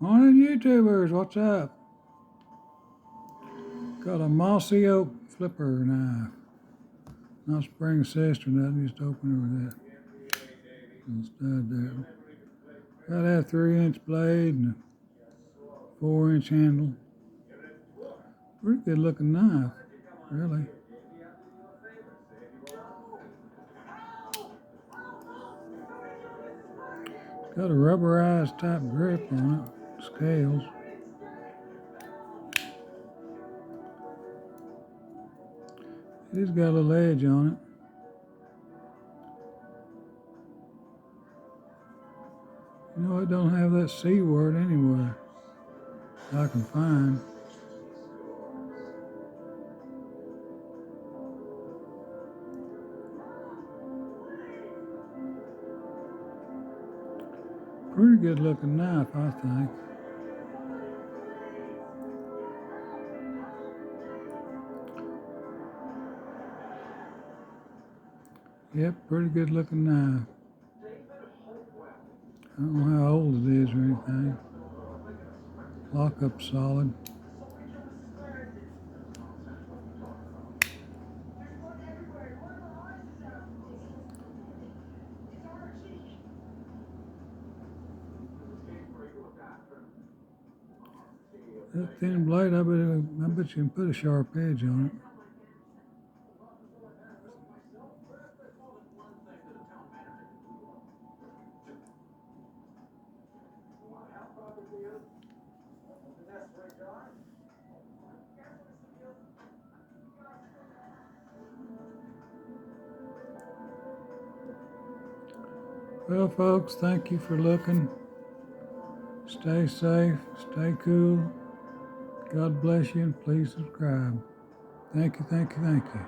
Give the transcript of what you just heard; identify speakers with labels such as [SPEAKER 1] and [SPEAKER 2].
[SPEAKER 1] Morning, YouTubers. What's up? Got a mossy oak flipper knife. Not spring sister, nothing. Just open it with that little stud there. Got that 3-inch blade and a 4-inch handle. Pretty good looking knife, really. Got a rubberized type grip on it, scales. It's got a little edge on it. You know, it don't have that C word anywhere I can find. Pretty good looking knife, I think. Yep, pretty good looking knife. I don't know how old it is or anything. Lockup solid. That thin blade, I bet you can put a sharp edge on it. Well, folks, thank you for looking. Stay safe, stay cool. God bless you, and please subscribe. Thank you, thank you, thank you.